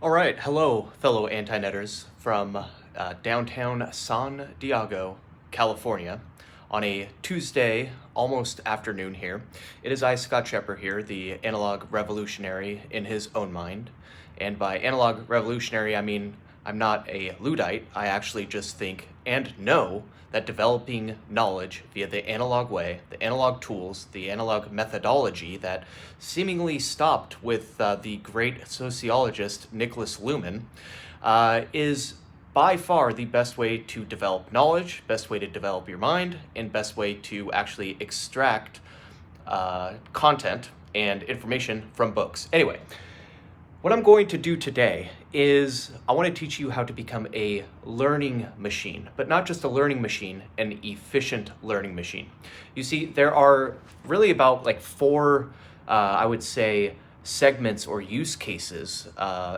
All right, hello, fellow anti-netters from downtown San Diego, California, on a Tuesday, almost afternoon here. It is I, Scott Scheper here, the analog revolutionary in his own mind. And by analog revolutionary, I mean I'm not a Luddite. I actually just think and know that developing knowledge via the analog way, the analog tools, the analog methodology that seemingly stopped with the great sociologist Nicholas Luhmann is by far the best way to develop knowledge, best way to develop your mind, and best way to actually extract content and information from books. Anyway, what I'm going to do today is I want to teach you how to become a learning machine, but not just a learning machine, an efficient learning machine. You see, there are really about like four, I would say, segments or use cases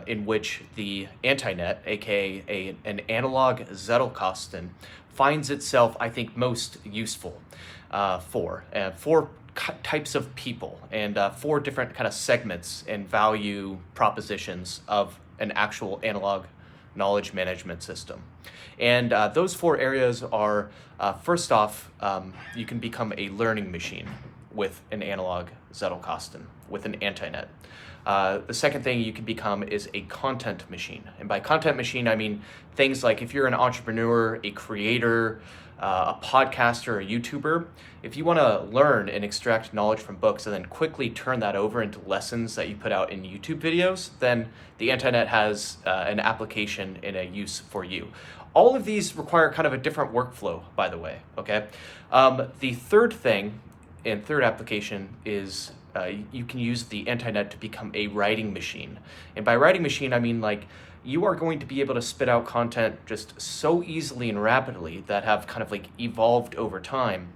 in which the Antinet, aka an analog Zettelkasten, finds itself, I think, most useful for types of people and four different kind of segments and value propositions of an actual analog knowledge management system. And those four areas are, first off, you can become a learning machine with an analog Zettelkasten, with an Antinet. The second thing you can become is a content machine. And by content machine, I mean things like if you're an entrepreneur, a creator, a podcaster, a YouTuber, if you want to learn and extract knowledge from books and then quickly turn that over into lessons that you put out in YouTube videos, then the Antinet has an application and a use for you. All of these require kind of a different workflow, by the way, okay? The third thing and third application is you can use the Antinet to become a writing machine. And by writing machine, I mean like you are going to be able to spit out content just so easily and rapidly that have kind of like evolved over time.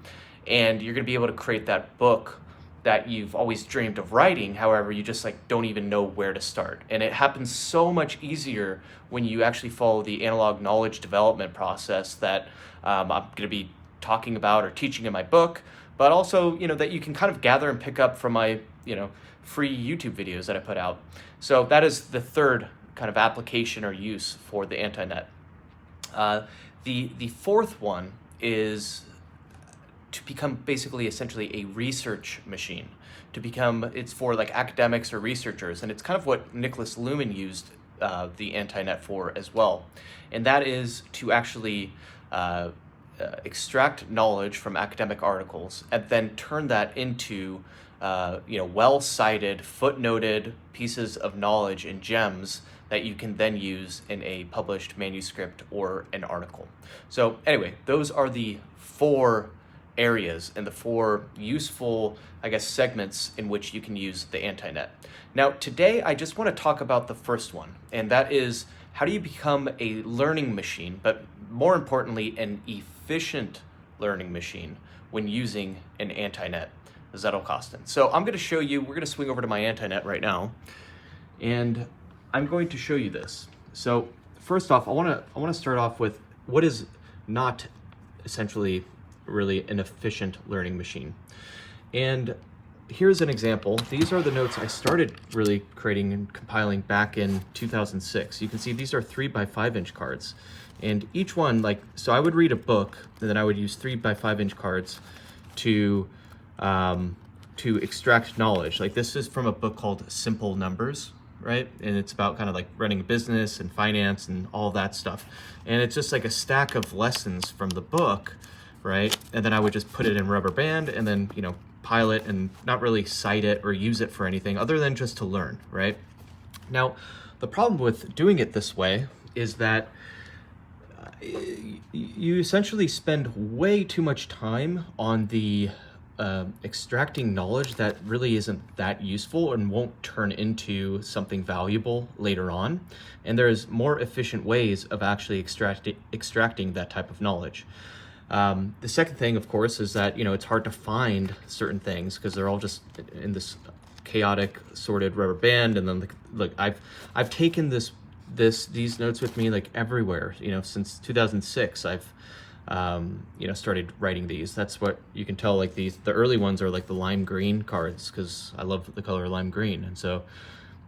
And you're going to be able to create that book that you've always dreamed of writing. However, you just like don't even know where to start. And it happens so much easier when you actually follow the analog knowledge development process that I'm going to be talking about or teaching in my book, but also, that you can kind of gather and pick up from my, free YouTube videos that I put out. So that is the third kind of application or use for the Antinet. The fourth one is to become basically essentially a research machine. It's for like academics or researchers, and it's kind of what Nicholas Luhmann used the Antinet for as well. And that is to actually extract knowledge from academic articles and then turn that into well-cited, footnoted pieces of knowledge and gems that you can then use in a published manuscript or an article. So anyway, those are the four areas and the four useful, segments in which you can use the Antinet. Now, today I just want to talk about the first one, and that is how do you become a learning machine, but more importantly, an efficient learning machine when using an Antinet Zettelkasten. So I'm going to show you, we're going to swing over to my Antinet right now, and I'm going to show you this. So first off, I want to start off with what is not essentially really an efficient learning machine. And here's an example. These are the notes I started really creating and compiling back in 2006. You can see these are 3x5" cards. And each one, so I would read a book, and then I would use 3x5" cards to extract knowledge. Like this is from a book called Simple Numbers, right? And it's about kind of like running a business and finance and all that stuff. And it's just like a stack of lessons from the book, right? And then I would just put it in rubber band and then, pile it and not really cite it or use it for anything other than just to learn, right? Now, the problem with doing it this way is that you essentially spend way too much time on the extracting knowledge that really isn't that useful and won't turn into something valuable later on. And there's more efficient ways of actually extracting that type of knowledge. The second thing, of course, is that, it's hard to find certain things because they're all just in this chaotic sorted rubber band. And then look, I've taken these notes with me like everywhere, since 2006. I've started writing these. That's what you can tell, like the early ones are like the lime green cards because I love the color lime green. And so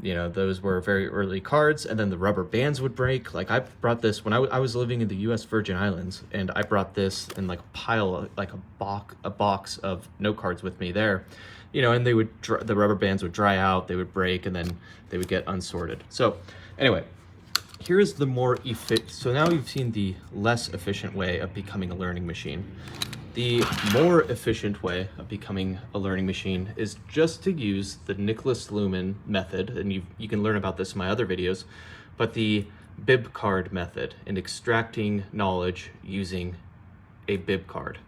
those were very early cards, and then the rubber bands would break. Like I brought this when I was living in the U.S. Virgin Islands, and I brought this in like a pile, like a box of note cards with me there, and they would the rubber bands would dry out, they would break, and then they would get unsorted. So anyway, here's the more efficient. So now you've seen the less efficient way of becoming a learning machine. The more efficient way of becoming a learning machine is just to use the Niklas Luhmann method, and you can learn about this in my other videos, but the bib card method and extracting knowledge using a bib card,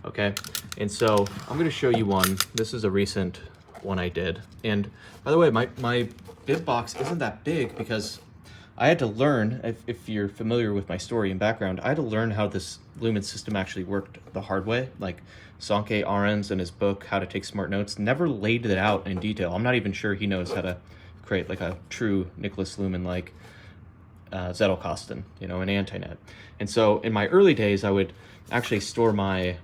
okay? And so I'm gonna show you one. This is a recent one I did. And by the way, my bib box isn't that big because I had to learn, if you're familiar with my story and background, I had to learn how this Luhmann system actually worked the hard way. Like Sonke Arens in his book, How to Take Smart Notes, never laid it out in detail. I'm not even sure he knows how to create like a true Niklas Luhmann-like Zettelkasten, an Antinet. And so in my early days, I would actually store my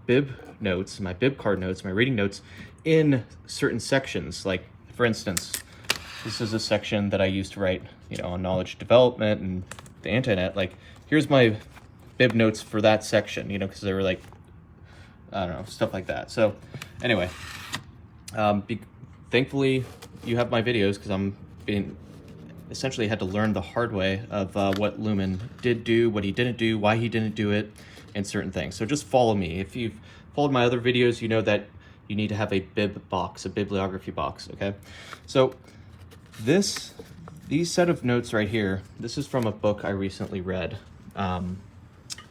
bib notes, my bib card notes, my reading notes in certain sections. Like, for instance, this is a section that I used to write, on knowledge development and the Antinet. Like, here's my bib notes for that section, because they were like, I don't know, stuff like that. So anyway, thankfully you have my videos, because I'm essentially had to learn the hard way of what Luhmann did do, what he didn't do, why he didn't do it, and certain things. So just follow me. If you've followed my other videos, you know that you need to have a bib box, a bibliography box, okay? So these set of notes right here, this is from a book I recently read.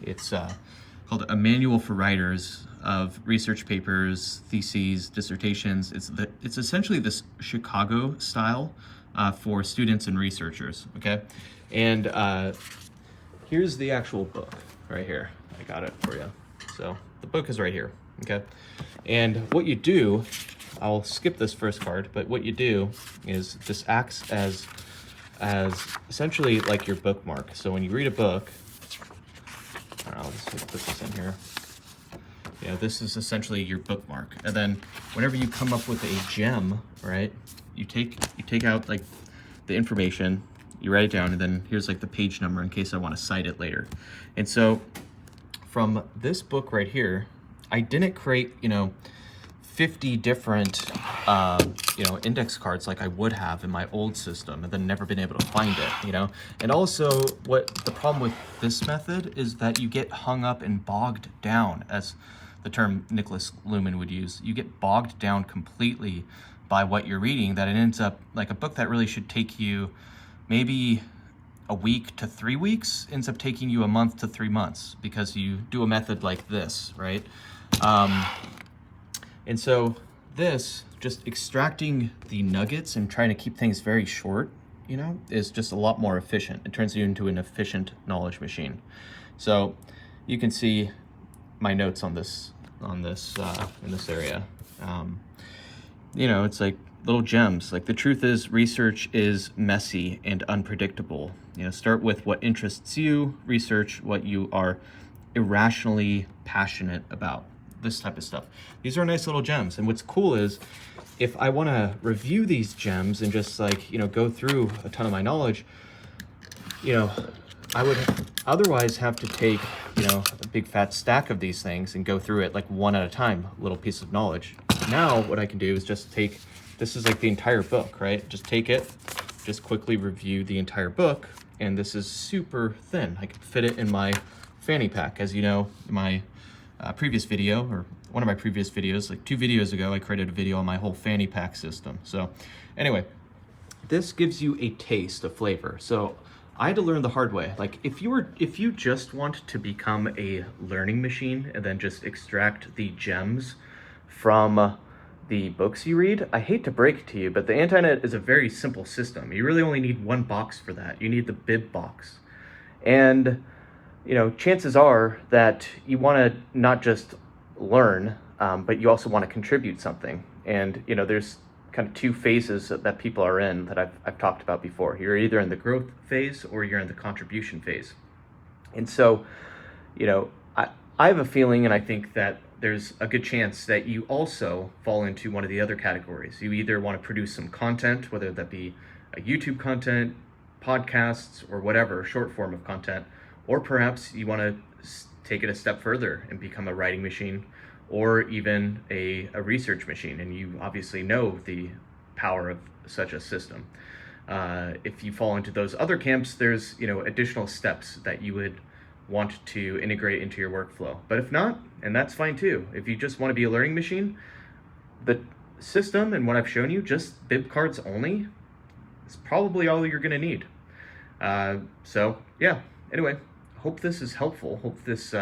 It's called A Manual for Writers of Research Papers, Theses, Dissertations. It's essentially this Chicago style for students and researchers, okay? And here's the actual book right here. I got it for you. So the book is right here, okay? And what you do, I'll skip this first card, but what you do is this acts as essentially like your bookmark. So when you read a book, let's put this in here. This is essentially your bookmark. And then whenever you come up with a gem, right, you take out like the information, you write it down, and then here's like the page number in case I want to cite it later. And so from this book right here, I didn't create, 50 different, index cards like I would have in my old system, and then never been able to find it, And also, what the problem with this method is that you get hung up and bogged down, as the term Niklas Luhmann would use. You get bogged down completely by what you're reading, that it ends up like a book that really should take you maybe a week to 3 weeks ends up taking you a month to 3 months, because you do a method like this, right? And so this, just extracting the nuggets and trying to keep things very short, is just a lot more efficient. It turns you into an efficient knowledge machine. So you can see my notes on this in this area. It's like little gems. Like, the truth is, research is messy and unpredictable. Start with what interests you, research what you are irrationally passionate about. This type of stuff. These are nice little gems. And what's cool is, if I want to review these gems and just go through a ton of my knowledge, I would otherwise have to take, a big fat stack of these things and go through it like one at a time, little piece of knowledge. Now what I can do is just take, this is like the entire book, right? Just take it, just quickly review the entire book. And this is super thin. I can fit it in my fanny pack. As you know, my previous video, or one of my previous videos, like 2 videos ago, I created a video on my whole fanny pack system. So anyway, this gives you a taste, a flavor. So I had to learn the hard way. Like, if you just want to become a learning machine and then just extract the gems from the books you read, I hate to break it to you, but the Antinet is a very simple system. You really only need one box for that. You need the bib box. And chances are that you want to not just learn, but you also want to contribute something. And, there's kind of 2 phases that people are in that I've talked about before. You're either in the growth phase or you're in the contribution phase. And so, I have a feeling, and I think that there's a good chance that you also fall into one of the other categories. You either want to produce some content, whether that be YouTube content, podcasts, or whatever, short form of content, or perhaps you want to take it a step further and become a writing machine or even a research machine, and you obviously know the power of such a system. If you fall into those other camps, there's additional steps that you would want to integrate into your workflow. But if not, and that's fine too. If you just want to be a learning machine, the system and what I've shown you, just bib cards only, is probably all you're going to need. So yeah, anyway, hope this is helpful. Hope this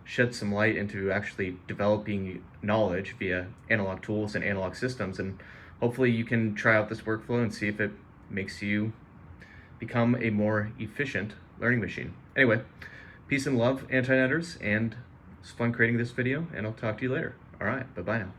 sheds some light into actually developing knowledge via analog tools and analog systems, and hopefully you can try out this workflow and see if it makes you become a more efficient learning machine. Anyway, peace and love, Antineters, and it's fun creating this video, and I'll talk to you later. All right, bye-bye now.